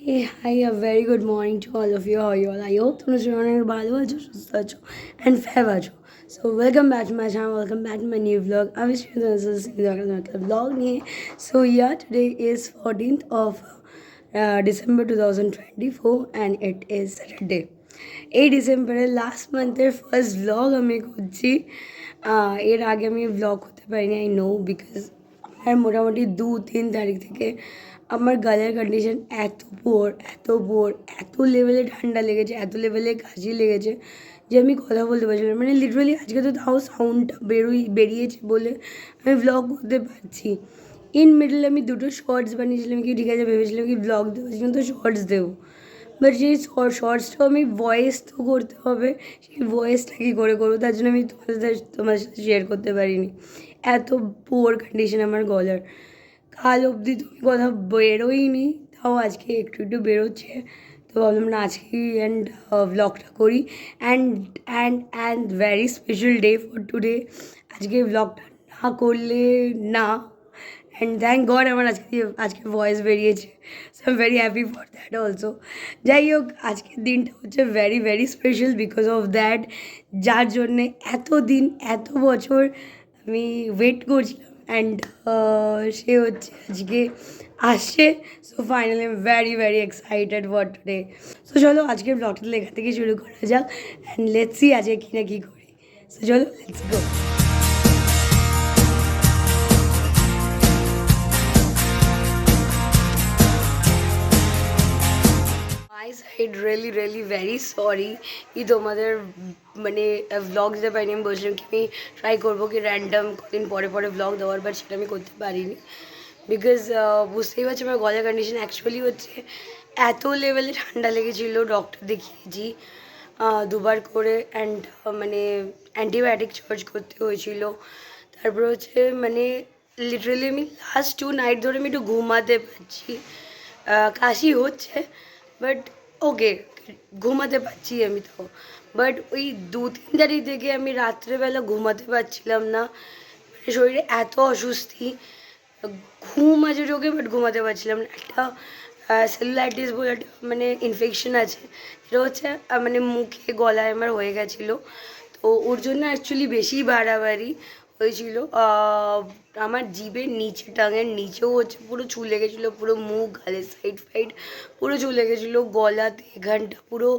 Hey, hi, a very good morning to all of you. How are you all? I hope তোমরা সবাই অনেক ভালো আছো, সুস্থ আছো and fair আছো. So welcome back to my channel, welcome back to my new vlog. আমি একটা vlog নিয়ে. So yeah, today is 14th of December 2024 and it is Saturday. এই ডিসেম্বরের লাস্ট মান্থের ফার্স্ট ভ্লগ আমি করছি। এর আগে আমি ভ্লগ করতে পারিনি, আই নো, বিকজ আমার মোটামুটি 2-3 তারিখ থেকে আমার গালের কন্ডিশন এত লেভেলে ঠান্ডা লেগেছে, এত লেভেলে কাশি লেগেছে যে আমি কথা বলতে পারছিলাম। মানে লিটারালি আজকে তো তাও সাউন্ডটা বেরিয়েছে বলে আমি ভ্লগ করতে পারছি। ইন মিডল আমি দুটো শর্টস বানিয়েছিলাম, কি ঠিক আছে, ভেবেছিলাম কি ভ্লগ দেবো কিন্তু শর্টস দেবো, বাট সেই শর্টসটাও আমি ভয়েস তো করতে হবে, সেই ভয়েসটা কী করে করবো, তার জন্য আমি তোমার সাথে শেয়ার করতে পারিনি। এত পুয়ার কন্ডিশন আমার গলার। কাল অবধি তুমি কথা বেরোইনি, তাও আজকে একটু একটু বেরোচ্ছে, তো ভাবলাম না আজকেই ভ্লগটা করি। And very special day for today. আজকে ভ্লগটা না করলে না, অ্যান্ড থ্যাংক গড আমার আজকে ভয়েস বেরিয়েছে, so I am very happy for that also. যাই হোক, আজকের দিনটা হচ্ছে very very special because of that, যার জন্যে এত বছর আমি ওয়েট করছিলাম, অ্যান্ড সে হচ্ছে আজকে আসছে। So finally am very very excited for today. So চলো আজকের ব্লগটা লেখা থেকে শুরু করা যাক, অ্যান্ড লেটস সি আজকে কী না কী করি। সো চলো let's go. My side really very sorry কি তোমাদের মানে ভ্লগ দিতে পারিনি। আমি বলছিলাম কি আমি ট্রাই করবো কি র্যান্ডাম কদিন পরে পরে ভ্লগ দেওয়ার, বাট সেটা আমি করতে পারিনি বিকজ বুঝতেই পারছি আমার গলার কন্ডিশন অ্যাকচুয়ালি হচ্ছে এত লেভেলে ঠান্ডা লেগেছিলো, ডক্টর দেখিয়েছি দুবার করে, অ্যান্ড মানে অ্যান্টিবায়োটিক চার্জ করতে হয়েছিল। তারপর হচ্ছে মানে লিটারেলি আমি লাস্ট 2 নাইট ধরে আমি একটু ঘুমাতে পারছি, কাশি হচ্ছে বাট ওকে, ঘুমাতে পারছি আমি তো। বাট ওই 2-3 তারিখ থেকে আমি রাত্রেবেলা ঘুমাতে পারছিলাম না, মানে শরীরে এত অস্বস্তি, ঘুম আছে চোখে বাট ঘুমাতে পারছিলাম না। একটা সেলুলাইটিস বলে একটা মানে ইনফেকশন আছে, যেটা হচ্ছে মানে মুখে গলায় আমার হয়ে গেছিলো, তো ওর জন্য অ্যাকচুয়ালি বেশি বাড়াবাড়ি হয়েছিল। আমার জিভের নিচে, টাঙের নিচেও হচ্ছে পুরো চুলে গেছিলো, পুরো মুখ, গালের সাইড ফাইড পুরো চলে গেছিলো, গলাতে এখানটা পুরো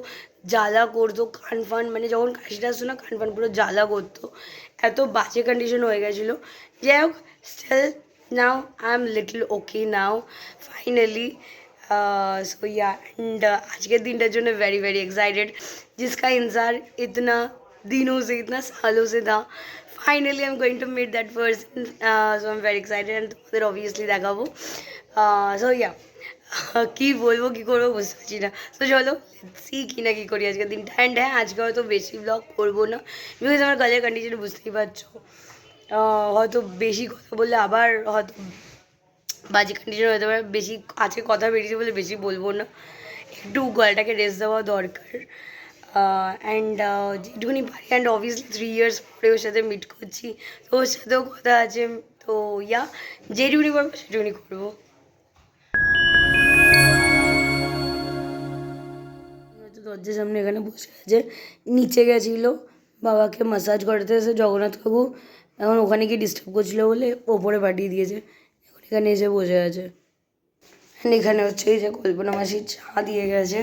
জ্বালা করতো, কান ফান মানে যখন কাশিটা আসতো না কান ফান পুরো জ্বালা করতো, এত বাজে কন্ডিশন হয়ে গেছিলো। যাই হোক, still now I'm little okay now finally. So yeah, and आज के दिन जो very very excited, जिसका इंतज़ार इतना दिनों से, इतना सालों से था, finally I'm going to meet that person. So I'm very excited and তোমাদের obviously দেখাবো। So yeah, কী বলবো কী করবো বুঝতে পারছি না। তো চলো সি কী না কী করি আজকের দিনটা। অ্যান্ড হ্যাঁ, আজকে হয়তো বেশি ব্লগ করবো না বিকজ আমার গলার কন্ডিশন বুঝতেই পারছো, হয়তো বেশি কথা বললে আবার হয়তো বাজে কন্ডিশন হতে পারে। বেশি আজকে কথা বেরিয়েছে বলে বেশি বলবো না, একটু গলাটাকে রেস্ট দেওয়া দরকার। অ্যান্ড যেটুকুনি পারি, অ্যান্ড অবভিয়াসলি 3 ইয়ার্স পরে ওর সাথে মিট করছি, তো ওর সাথেও কথা আছে, তো ইয়া যেটুকুনি পারবো সেটুকুনি করবো। দরজার সামনে এখানে বসে আছে, নিচে গেছিলো বাবাকে মাসাজ করাতে এসে জগন্নাথ বাবু, এখন ওখানে গিয়ে ডিস্টার্ব করছিলো বলে ওপরে পাঠিয়ে দিয়েছে, এখন এখানে এসে বসে আছে। এখানে হচ্ছে এই যে কল্পনা মাসি চা দিয়ে গেছে,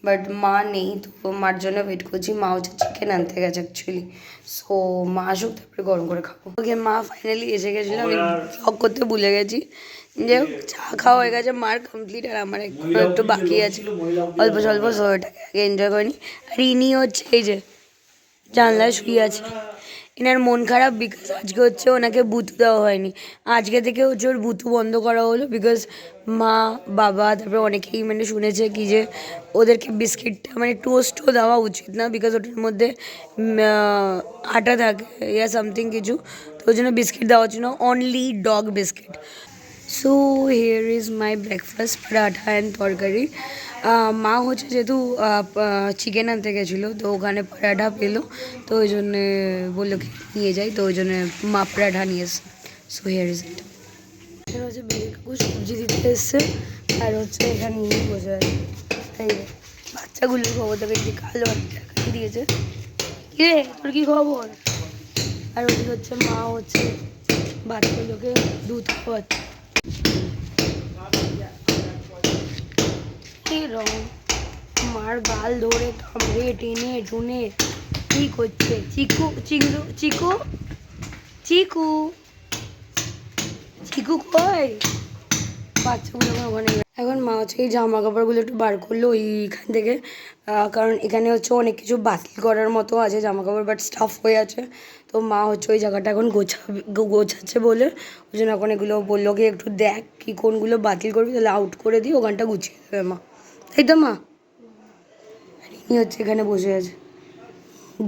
বাট মা নেই, তো মার জন্য ওয়েট করছি। মা হচ্ছে চিকেন আনতে গেছে অ্যাকচুয়ালি, সো মা আসুক তারপরে গরম করে খাবো। ওকে, মা ফাইনালি এসে গেছিলো, আমি ব্লগ করতে ভুলে গেছি। যে চা খাওয়া হয়ে গেছে মার কমপ্লিট, আর আমার একটু বাকি আছে অল্প স্বল্প, সো এটাকে আগে এনজয় করিনি। আর ইনি হচ্ছে এই যে জানলায় শুয়ে আছে, এনার মন খারাপ বিকজ আজকে হচ্ছে ওনাকে বুতু দেওয়া হয়নি। আজকে থেকে হচ্ছে ওর বুতু বন্ধ করা হলো বিকজ মা, বাবা, তারপরে অনেকেই মানে শুনেছে কি যে ওদেরকে বিস্কিটটা মানে টোস্টও দেওয়া উচিত না বিকজ ওটার মধ্যে আটা থাকে ইয়া সামথিং কিছু, তো ওই জন্য বিস্কিট দেওয়া উচিত না, only dog biscuit. So here is my breakfast, paratha and তরকারি। মা হচ্ছে যেহেতু চিকেন আনতে গেছিলো, তো ওখানে পরাঠা পেলো, তো ওই জন্যে বললো কি নিয়ে যাই, তো ওই জন্যে মা পরাঠা নিয়ে এসছে। So here is it. এখানে হচ্ছে বিয়ে কাকু সবজি দিতে এসছে, আর হচ্ছে এখানে নিয়ে বসে আছে। এই যে বাচ্চাগুলোর খবর তোকে যে কালো একটা খাইয়ে দিয়েছে। কিরে তোর কি খবর? আর ওদিকে হচ্ছে মা হচ্ছে বাচ্চাগুলোকে দুধ খাওয়াচ্ছে। এরকম মার গাল ধরে কামড়ে টেনে টুনে কি করছে? চিকু চিকু চিকু চিকু চিকু কই? বাচ্চাগুলো ওখানে এখন মা হচ্ছে এই জামা কাপড়গুলো একটু বার করলো ওইখান থেকে, কারণ এখানে হচ্ছে অনেক কিছু বাতিল করার মতো আছে জামা কাপড়, বাট স্টাফ হয়ে আছে। তো মা হচ্ছে ওই জায়গাটা এখন গোছাচ্ছে বলে ওই জন্য এখন এগুলো বললো কি একটু দেখ কি কোনগুলো বাতিল করবি, তাহলে আউট করে দিই, ওখানটা গুছিয়ে দেবে মা। তাই তো মা? রিনি হচ্ছে এখানে বসে আছে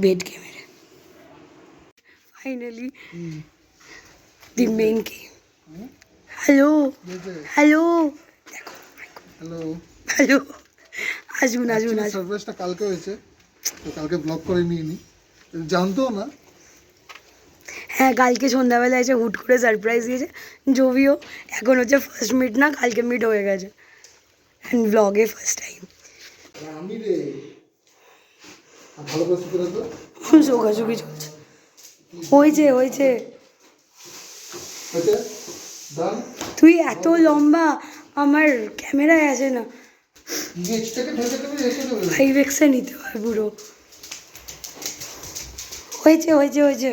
bed camera. Finally the main কি। হ্যালো হ্যালো দেখো হ্যালো হ্যালো আসুন আসুন আসুন। সারপ্রাইজটা কালকে হয়েছে, তো কালকে ব্লগ করে নিয়ে নি, জানতো না। হ্যাঁ কালকে সন্ধ্যাবেলা এসে হুট করে সারপ্রাইজ দিয়েছে যদিও এখন হচ্ছে ফার্স্ট মিট না, কালকে মিট হয়ে গেছে অ্যান্ড ব্লগে ফার্স্ট টাইম। আমি রে ভালো করে শিখে তো চোখাচোখি চলছে। হয়েছে হয়েছে। ওকে ডান। তুই এত লম্বা আমার ক্যামেরায় আসে না, নেক্সটটাকে ঢেকে দেবে, রেখে দেবে। 5x নিতে হয় পুরো। হয়েছে হয়েছে হয়েছে।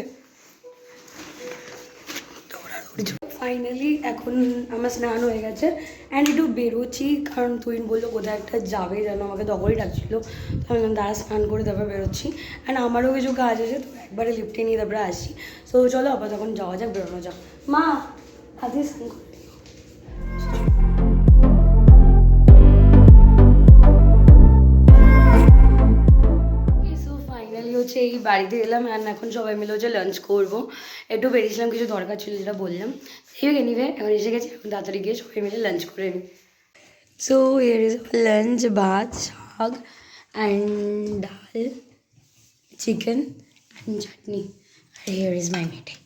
ফাইনালি এখন আমার স্নান হয়ে গেছে অ্যান্ড একটু বেরোচ্ছি, কারণ তুই বললো কোথায় একটা যাবে যেন, আমাকে তখনই ডাকছিলো। তো আমি দাঁড়া স্নান করে তারপরে বেরোচ্ছি অ্যান্ড আমারও কিছু কাজ আছে, তো একবারে লিফটে নিয়ে তারপরে আসি। তো চলো আবার তখন যাওয়া যাক, বেরোনো যাক। মা আজকে স্নান করে দিও। ফাইনালি হচ্ছে এই বাড়িতে এলাম অ্যান্ড এখন সবাই মিলে হচ্ছে লাঞ্চ করবো। একটু বেরিয়েছিলাম, কিছু দরকার ছিল যেটা বললাম। ঠিক এনিওয়ে এখন এসে গেছি, এখন তাড়াতাড়ি গিয়ে সবাই মিলে লাঞ্চ করে নিই। সো হিয়ার ইজ লাঞ্চ, ভাত শাক অ্যান্ড ডাল chicken and chutney, R here is my meeting.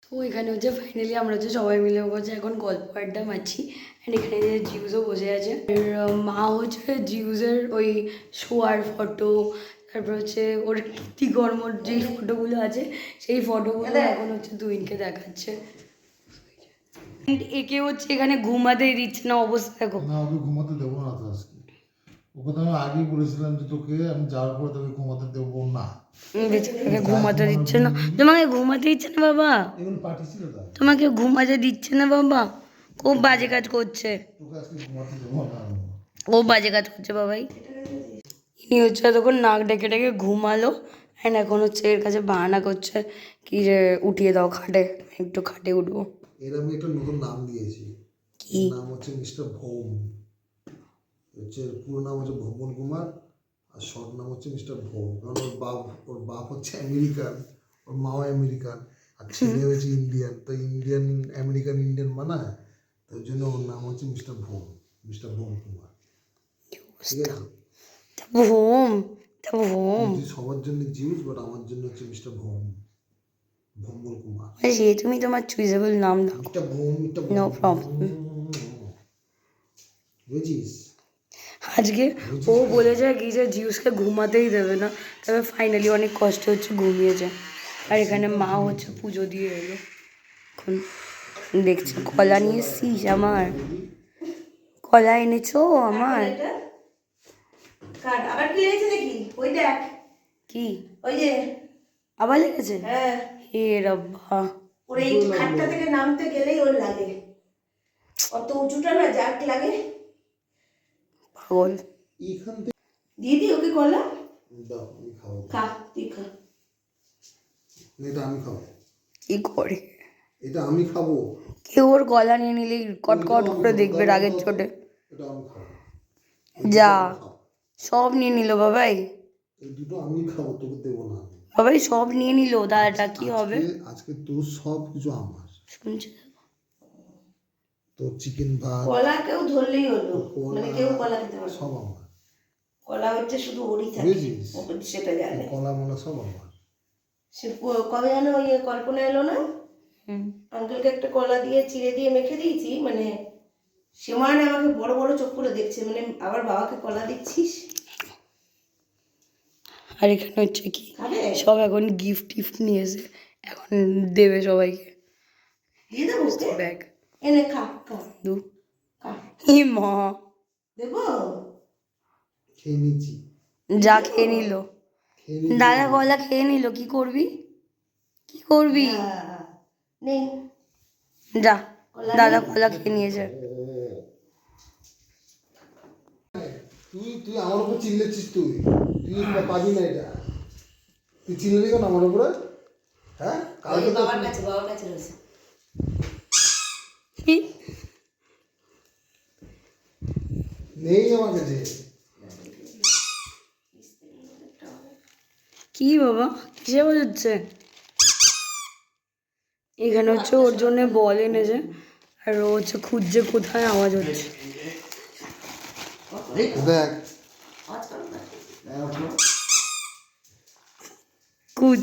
তো এখানে হচ্ছে ফাইনালি আমরা হচ্ছে সবাই মিলে হচ্ছে এখন গল্প আড্ডা মারছি অ্যান্ড এখানে যে জিউসও বসে আছে। আর মা হচ্ছে জিউসের ওই শোয়ার ফটো, তারপর হচ্ছে ওর কৃতিকর্মর যেই ফটোগুলো আছে সেই ফটোগুলো এখন হচ্ছে তুইনকে দেখাচ্ছে। একে হচ্ছে এখানে ঘুমাতেই দিচ্ছে না, অবস্থা দেখো। না ওকে ঘুমাতে দেবো না তো আজকে, ওকে তো আমি আগেই বলেছিলাম যে তোকে আমি যাওয়ার পরে তোকে ঘুমাতে দেবো না। বেচারাকে ঘুমাতে দিচ্ছে না, তোমাকে ঘুমাতে দিচ্ছে না বাবা, এগুলো পার্টি ছিল তাই তোমাকে ঘুমাতে দিচ্ছে না বাবা, খুব বাজে কাজ করছে, তোকে আজকে ঘুমাতে দেবো না। ও বাজে কাজ করছে বাবাই। ইনি হচ্ছে তখন নাক ডেকে ডেকে ঘুমালো অ্যান্ড এখন হচ্ছে এর কাছে বাহানা করছে কি যে উঠিয়ে দাও খাটে, একটু খাটে উঠবো। এর আমি একটা নতুন নাম দিয়েছি, কি নাম হচ্ছে মিস্টার ভৌম। হচ্ছে পুরো নাম হচ্ছে ভৌমন কুমার, আর শর্ট নাম হচ্ছে মিস্টার ভৌম। কারণ ওর বাপ হচ্ছে আমেরিকান, ওর মাও আমেরিকান, আর ছেলে হচ্ছে ইন্ডিয়ান। তো ইন্ডিয়ান আমেরিকান ইন্ডিয়ান মানায়, তার জন্য ওর নাম হচ্ছে মিস্টার ভৌম, মিস্টার ভৌম কুমার। ঠিক আছে, হোম হোম তুই সবার জন্য জিউস, বাট আমার জন্য হচ্ছে মিস্টার ভৌম, ভৌমল কুমার। সে তুমি তোমার চুইজেবল নাম দাও, মিস্টার ভৌম, মিস্টার নো ভৌম, প্রবলেম। বুঝিস? আজকে ও বলেছে কি যে জিউসকে ঘুমাতেই দেবে না, তবে ফাইনালি অনেক কষ্ট হচ্ছে ঘুমিয়েছে। আর এখানে মা হচ্ছে পুজো দিয়ে এলো, এখন দেখছে কলা নিয়ে এসছিস আমার, কলা এনেছো আমার। আবার কি লেগেছে দেখি, ওই দেখ, কি ওই যে আবার লেগেছে? হ্যাঁ, হে রব্বা, ওর এই খাটটা থেকে নামতে গেলেই ওর লাগে, অত উঁচুটা না যাক লাগে। পাগল। এইখান থেকে দিয়ে দি ওকে কলা, দাও আমি খাবো, খা তুই খা। এটা আমি খাবো, কি করে এটা আমি খাবো, কেউ ওর গলা নিয়ে নিলেই কটকট করে দেখবে রাগের চোটে। এটা আমি খাবো, যা সব নিয়ে নিল বাবাই, এই দুটো আমি খাবো, তোকে দেবো না। বাবাই সব নিয়ে নিল, দাদাটা কি হবে? আজকে তোর সব কিছু আমার, শুনছে তোর চিকেন ভাত, কলা কেউ ধরলেই হলো, মানে কেউ কলা, কলা খেতে পারবে, সব আমার। কলা হচ্ছে শুধু ওরই থাকে, বুঝেছিস? ও সেটা জানে। কলা মলা সব আমার। সে কবে যেন ওই কল্পনা এলো না, আঙ্কেলকে একটা কলা দিয়ে চিড়ে দিয়ে মেখে দিয়েছি, মানে সীমানে আমাকে বড় বড় চোখ করে দেখছে, মানে আবার বাবাকে কলা দিচ্ছিস। আর এখানে হচ্ছে কি খাবে? সব এখন গিফট টিফট নিয়েছে, এখন দেবে সবাইকে দিয়ে দেবো ওকে? ব্যাগ এনে খা খা দু খা। ই মা দেবো? খেয়ে নিচ্ছি, যা খেয়ে নিল খেয়ে নিচ্ছি। দাদা, কলা খেয়ে নিল, কি করবি কি করবি? নেই যা, দাদা কলা খেয়ে নিয়েছে। তুই তুই আমার উপর চিল্লেছিস, তুই তুই পাবি না এটা, তুই চিল্লি কেন আমার উপরে? হ্যাঁ, কালকে তো বাবার কাছে রয়েছে। নেই আমার কাছে। কি বাবা, কিসে বোঝাচ্ছে? এখানে হচ্ছে ওর জন্য বল এনেছে, আর ও হচ্ছে খুঁজছে কোথায় আওয়াজ হচ্ছে। দেখ, খুঁজ,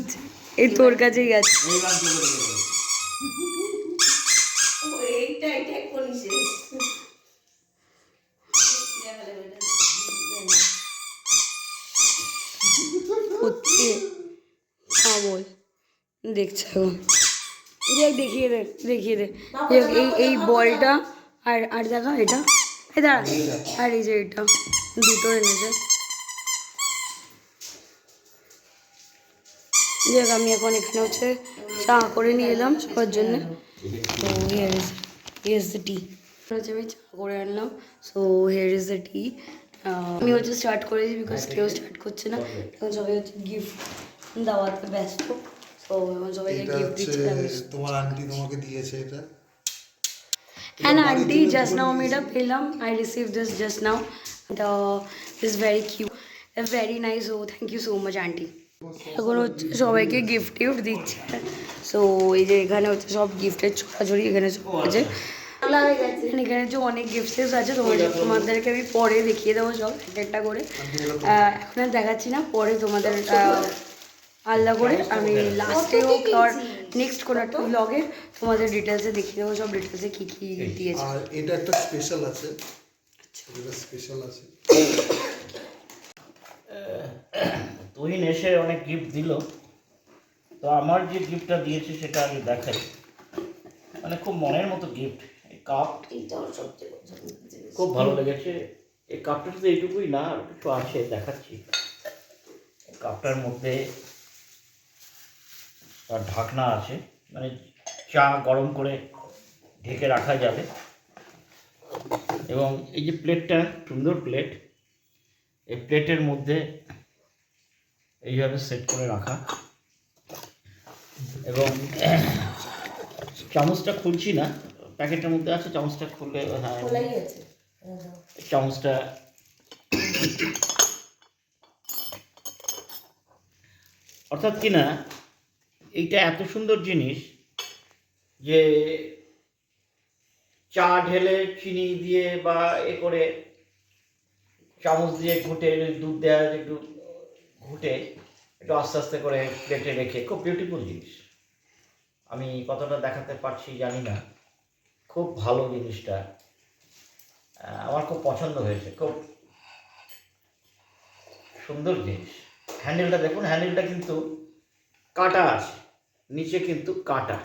এই তোর কাছেই গেছে। এইটা করিস। সত্যি বল, দেখছে এখন। দেখ, দেখিয়ে দে দেখিয়ে দে। দেখ, এই বলটা আর দেখা এটা, এই দাঁড়া, আর এই যে এটা, দুটো এনেছে। দেখ, আমি এখন এখানে হচ্ছে চা করে নিয়ে এলাম সবার জন্য। তো হিয়ার ইজ দ্য টি। হচ্ছে আমি চা করে আনলাম, সো হিয়ার ইজ দ্য টি। আমি হচ্ছে স্টার্ট করেছি, বিকজ কেউ স্টার্ট করছে না, এখন সবাই হচ্ছে গিফট দেওয়াতে ব্যস্ত। তো এখন সবাইকে এটা গিফট হচ্ছে দিচ্ছি। তোমার আন্টি তোমাকে দিয়েছে এটা। And auntie, just now made a film. I received this just now. It's very cute. Very nice. So thank you so much, auntie. এখন হচ্ছে সবাইকে গিফট টিফট দিচ্ছে। সো এই যে এখানে হচ্ছে সব গিফটের ছড়াছড়ি এখানে সব আছে। এখানে যে অনেক গিফটস আছে, তোমাদেরকে আমি পরে দেখিয়ে দেবো সব একটা করে। এখন আর দেখাচ্ছি না, পরে তোমাদের আলাদা করে আমি লাস্টে হোক আর নেক্সট কোনো একটা ব্লগে তোমাদের ডিটেলসে দেখিয়ে দেবো সব ডিটেলসে কী কী দিয়েছে। আর এটা একটা স্পেশাল আছে, এটা স্পেশাল আছে। তুহিন এসে অনেক গিফট দিল, তো আমার যে গিফটটা দিয়েছে সেটা আগে দেখাই। মানে খুব মনের মতো গিফট। এই কাপ খুব ভালো লেগেছে। এই কাপটা তো এইটুকুই না, আর কিছু আছে, দেখাচ্ছি। এই কাপটার মধ্যে তার ঢাকনা আছে, মানে চা গরম করে ঢেকে রাখা যাবে। এবং এই যে প্লেটটা, সুন্দর প্লেট, এই প্লেটের মধ্যে এইভাবে সেট করে রাখা। এবং চামচটা খুলছি না, প্যাকেটের মধ্যে আছে, চামচটা খুললে, হ্যাঁ চামচটা অর্থাৎ কি না, এইটা এত সুন্দর জিনিস যে চা ঢেলে চিনি দিয়ে বা এ করে চামচ দিয়ে ঘুটে, দুধ দেওয়া একটু ঘুটে একটু আস্তে আস্তে করে প্লেটে রেখে, খুব বিউটিফুল জিনিস। আমি কতটা দেখাতে পারছি জানি না, খুব ভালো জিনিসটা, আমার খুব পছন্দ হয়েছে, খুব সুন্দর জিনিস। হ্যান্ডেলটা দেখুন, হ্যান্ডেলটা কিন্তু কাটা আছে, নিচে কিন্তু কাটা,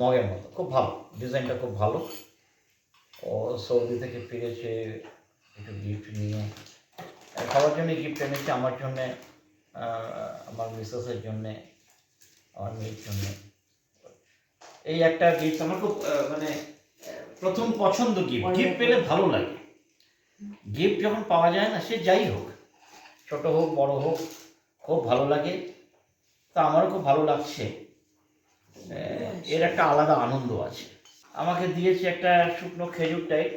মগের মতো, খুব ভালো ডিজাইনটা, খুব ভালো। ও সৌদি থেকে ফিরেছে একটু গিফট নিয়ে, সবার জন্য গিফট এনেছে, আমার জন্যে, আমার মিসেসের জন্যে, আমার মেয়ের জন্যে। এই একটা গিফট আমার খুব মানে প্রথম পছন্দ গিফট। গিফট পেলে ভালো লাগে, গিফট যখন পাওয়া যায় না, সে যাই হোক, ছোট হোক বড় হোক, খুব ভালো লাগে। তা আমারও খুব ভালো লাগছে, এর একটা আলাদা আনন্দ আছে। আমাকে দিয়েছে একটা শুকনো খেজুর টাইপ,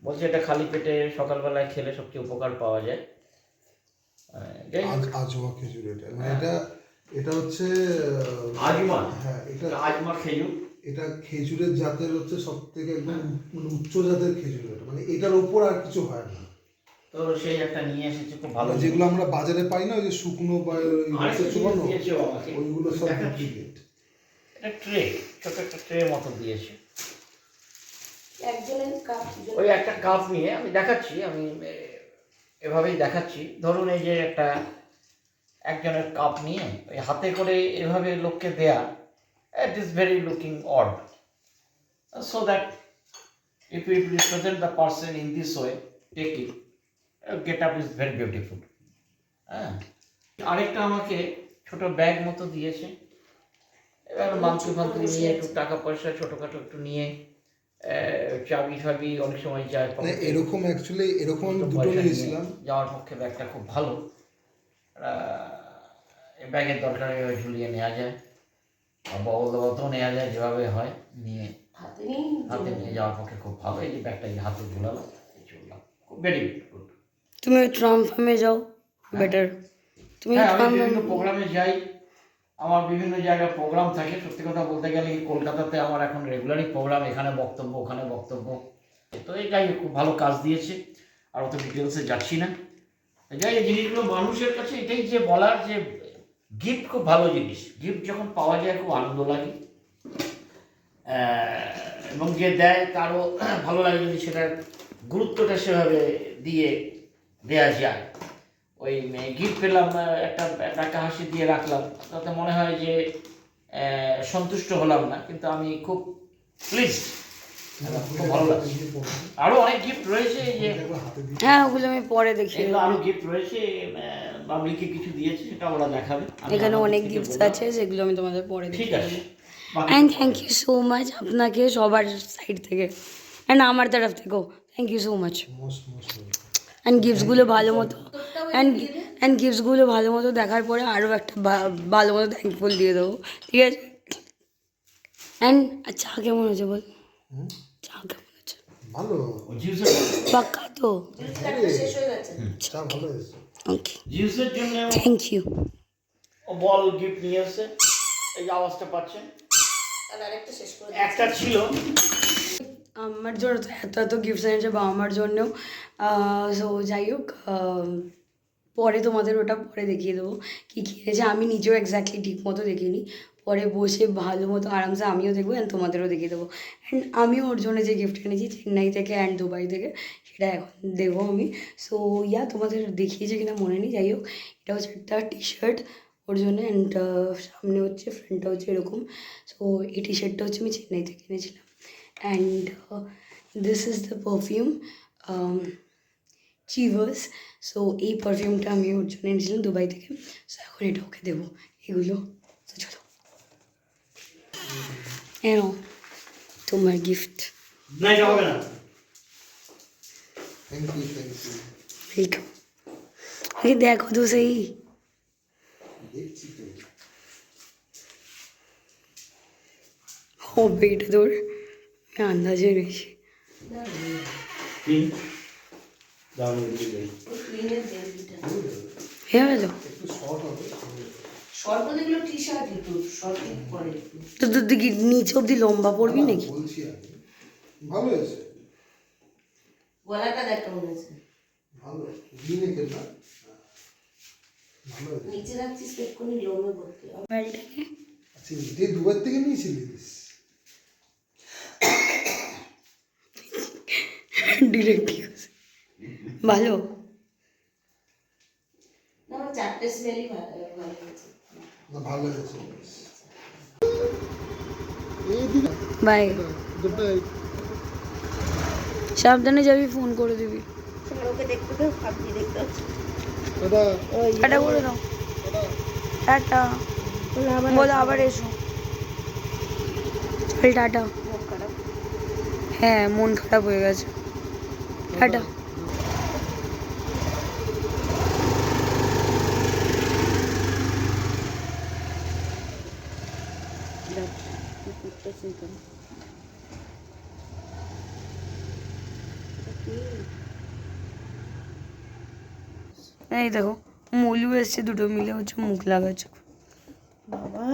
বলছে এটা খালি পেটে সকালবেলায় খেলে সবচেয়ে উপকার পাওয়া যায়। আজমা খেজুর, এটা মানে এটা হচ্ছে আজমা, হ্যাঁ এটা আজমা খেজুর। এটা খেজুরের জাতের হচ্ছে সব থেকে একদম মানে উচ্চ জাতের খেজুর, এটা মানে এটার উপর আর কিছু হয় না। তো সেই একটা নিয়ে এসেছে, খুব ভালো। যেগুলো আমরা বাজারে পাই না, ওই যে শুকনো বা শুকনো, ওইগুলো সব ডুপ্লিকেট। এটা ট্রে, ছোট একটা ট্রে মতো দিয়েছে। একজনের কাপ ওই একটা কাপ নিয়ে আমি দেখাচ্ছি, আমি এভাবেই দেখাচ্ছি। ধরুন এই যে একজনের কাপ নিয়ে ওই হাতে করে এভাবে লোককে দেয়া, it is very looking odd, so that if we represent the person in this way, take it, get up is very beautiful. হ্যাঁ, আরেকটা আমাকে ছোট ব্যাগ মতো দিয়েছে। এবার মান্থলি নিয়ে একটু টাকা পয়সা ছোটোখাটো একটু নিয়ে চাবি ফাবি অনেক সময় যায়, মানে এরকম অ্যাকচুয়ালি এরকম আমি দুটো পয়সা নিয়ে নিয়েছিলাম। যাওয়ার পক্ষে ব্যাগটা খুব ভালো। এই ব্যাগের দরকার এভাবে ঝুলিয়ে নেওয়া যায়, বগলতো নেওয়া যায়, যেভাবে হয় নিয়ে হাতে নিয়ে যাওয়ার পক্ষে খুব ভালো। এই যে ব্যাগটা এই হাতে ঝুলালাম, চললাম, খুব ভেরি গুড। তুমি ট্রাম ফার্মে যাও, বেটার। তুমি হ্যাঁ, আমি বিভিন্ন প্রোগ্রামে যাই, আমার বিভিন্ন জায়গায় প্রোগ্রাম থাকে। সত্যি কথা বলতে গেলে কলকাতাতে আমার এখন রেগুলারই প্রোগ্রাম, এখানে বক্তব্য ওখানে বক্তব্য। তো এই যাই খুব ভালো কাজ দিয়েছে, আর অত ডিটেলসে যাচ্ছি না। যাই এই জিনিসগুলো মানুষের কাছে এটাই যে বলার যে গিফট খুব ভালো জিনিস, গিফট যখন পাওয়া যায় খুব আনন্দ লাগে, এবং যে দেয় তারও ভালো লাগে যদি সেটার গুরুত্বটা সেভাবে দেয়া যায়। ওই গিফট পেলাম, একটা টাকা হাসি দিয়ে রাখলাম, তাতে মনে হয় যে সন্তুষ্ট হলাম না, কিন্তু আমি খুব প্লিজড, খুব ভালো লাগছে। আরও অনেক গিফট রয়েছে, এই যে হ্যাঁ, ওগুলো আমি পরে দেখি। এগুলো আরও গিফট রয়েছে, বাবলিকে কিছু দিয়েছে, সেটা ওরা দেখাবে। এখানে অনেক গিফটস আছে, যেগুলো আমি তোমাদের পরে ঠিক দেখি। আছে, and thank you so much আপনাকে সবার সাইড থেকে, অ্যান্ড আমার তরফ থেকেও thank you so much. And গিফটসগুলো ভালো মতো অ্যান্ড গিফটসগুলো ভালো মতো দেখার পরে আরও একটা ভালো মতো থ্যাঙ্কফুল দিয়ে দেবো, ঠিক আছে? অ্যান্ড চা কেমন হয়েছে বল, চা কেমন হয়েছে? ভালো, পাক্কা তো? শেষ হয়ে গেছে। চা ভালো হয়েছে। ওকে, জিউসের জন্য থ্যাংক ইউ। ও বল গিফট নিয়ে এসে, এই যে আওয়াজটা পাচ্ছেন, আর আরেকটা শেষ করে একটা ছিল আমার জন্য তো এত এত গিফটস এনেছে, বাবা মার জন্যও। সো যাই হোক, পরে তোমাদের ওটা পরে দেখিয়ে দেবো কী কী এনেছে। আমি নিজেও এক্স্যাক্টলি ঠিক মতো দেখিনি, পরে বসে ভালো মতো আরামসে আমিও দেখবো অ্যান্ড তোমাদেরও দেখিয়ে দেবো। অ্যান্ড আমিও ওর জন্য যে গিফট এনেছি চেন্নাই থেকে অ্যান্ড দুবাই থেকে, সেটা এখন দেবো আমি। সো তোমাদের দেখিয়েছে কিনা মনে নেই, যাই হোক এটা হচ্ছে একটা টি শার্ট ওর জন্য, অ্যান্ড সামনে হচ্ছে, ফ্রন্টটা হচ্ছে এরকম। সো এই টি শার্টটা হচ্ছে আমি চেন্নাই থেকে এনেছিলাম। And this is the perfume, Chivas. So এই পারফিউমটা আমি ওর জন্য এনেছিলাম দুবাই থেকে। সো এখন এটা ওকে দেবো এগুলো। তো চলো, এনো তোমার গিফট। না, এটা হবে না। Thank you, thank you. Welcome. আরে দেখো তো সেই, দেখছি তো। হবে এটা তোর, আমি আন্দাজে এনেছি। হয়ে গেল একটু শর্ট হবে। শর্ট বলতে এগুলো টি শার্ট, একটু শর্ট পরে একটু তো তুই দেখি নিচে অব্দি লম্বা পড়বি নাকি? বলছি আমি ভালো হয়েছে, গলাটা দেখ কেমন হয়েছে। ভালো ভিনেকের না, ভালো হয়েছে। নিচে রাখছিস পেটকুনি লোমে ভর্তি হবে। মোবাইলটাকে আচ্ছা, এটাই দুবার থেকে নিয়েছিলিস? ডিরেক্ট ভালো। না, আমার চারটে স্মেলই ভালো হয়েছে। না, ভালো হয়েছে। বাই, সাবধানে যাবি, ফোন করে দিবি। ওকে দেখতে তো ভাবছি দেখতে হচ্ছে। টাটা বলে দাও, টাটা বলো, আবার এসো। চল টাটা। হ্যাঁ, মন খারাপ হয়ে গেছে, টাটা। এই দেখো মলু এসছে, দুটো মিলে হচ্ছে মুখ লাগাচ্ছে। বাবা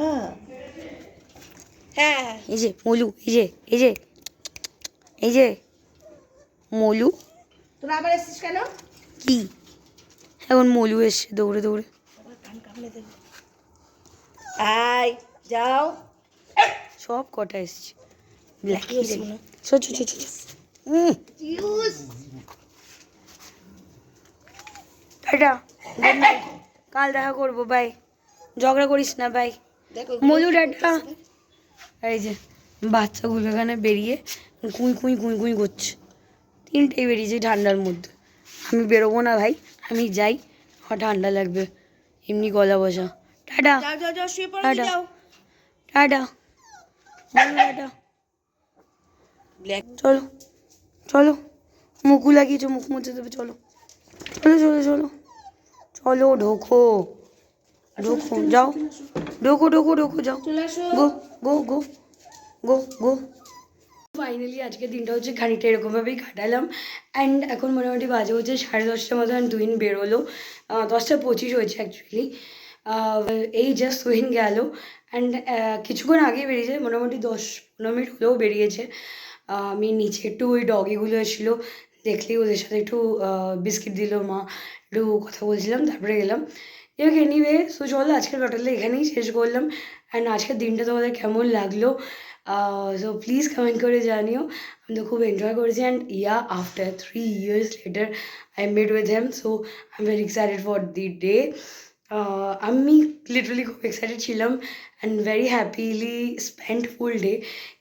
হ্যাঁ, এই যে মলু, এই যে মলু। তোরা আবার এসেছিস কেন? কি এখন মলু এসছে দৌড়ে দৌড়ে। কান কামড়ে দেবে। আয় যাও। সব কটা এসছে ব্ল্যাকি ছো ছো ছো ছো টাটা গুড নাইট কাল দেখা করবো বাই ঝগড়া করিস না বাই মলু টাটা এই যে বাচ্চাগুলো এখানে বেরিয়ে কুঁই কুঁই কুঁই কুঁই করছে তিনটেই বেরিয়েছে ঠান্ডার মধ্যে আমি বেরোবো না ভাই আমি যাই ঠান্ডা লাগবে এমনি গলা বসা টাটা টাটা টাটা টাটা চলো চলো মুখু লাগিয়েছো মুখ মুছে দেবে চলো চলো চলো চলো চলো ঢোকো ঢোকো যাও ঢোকো ঢোকো ঢোকো যাও গো গো গো গো গো ফাইনালি আজকের দিনটা হচ্ছে খানিকটা এরকমভাবেই কাটালাম অ্যান্ড এখন মোটামুটি বাজে হচ্ছে 10:30টার মতো অ্যান্ড তুহিন বেরোলো 10:25 হয়েছে অ্যাকচুয়ালি এই জাস্ট তুহিন গেল অ্যান্ড কিছুক্ষণ আগে বেরিয়েছে মোটামুটি 10-15 মিনিট হলেও বেরিয়েছে আমি নিচে একটু ওই ডগিগুলো এসেছিলো দেখলেই ওদের সাথে একটু বিস্কিট দিল মা একটু কথা বলছিলাম তারপরে গেলাম এবার এনিওয়ে সো চলো আজকের ব্লগটা এখানেই শেষ করলাম অ্যান্ড আজকের দিনটা তোমাদের কেমন লাগলো সো প্লিজ কমেন্ট করে জানিও আমি তো খুব এনজয় করেছি and after 3 years later I met with him so I'm very excited for the day আমি লিটারালি খুব এক্সাইটেড ছিলাম and very happily spend full day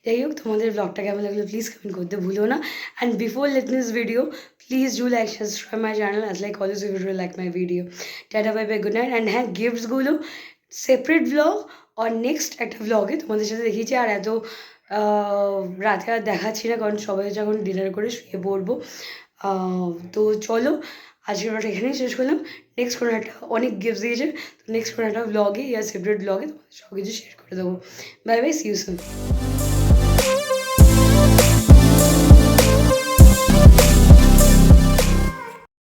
যাই হোক তোমাদের ব্লগটা কেমন লাগলো প্লিজ কমেন্ট করতে ভুলো না and before let this video please do like subscribe my channel as like always you will like my video tata bye bye good night and হ্যাঁ গিফটসগুলো সেপারেট ব্লগ আর নেক্সট একটা ব্লগে তোমাদের সাথে দেখিয়েছি আর এত রাতে আর দেখাচ্ছি না কারণ সবাই যখন ডিনার করে শুয়ে পড়বো তো চলো আজকের ব্লগটা এখানেই শেষ করলাম নেক্সট কোনো একটা অনেক গিফট দিয়েছে তো নেক্সট কোনো একটা ব্লগে সেপারেট ব্লগে তোমাদের সব কিছু শেয়ার করে দেবো bye bye see you soon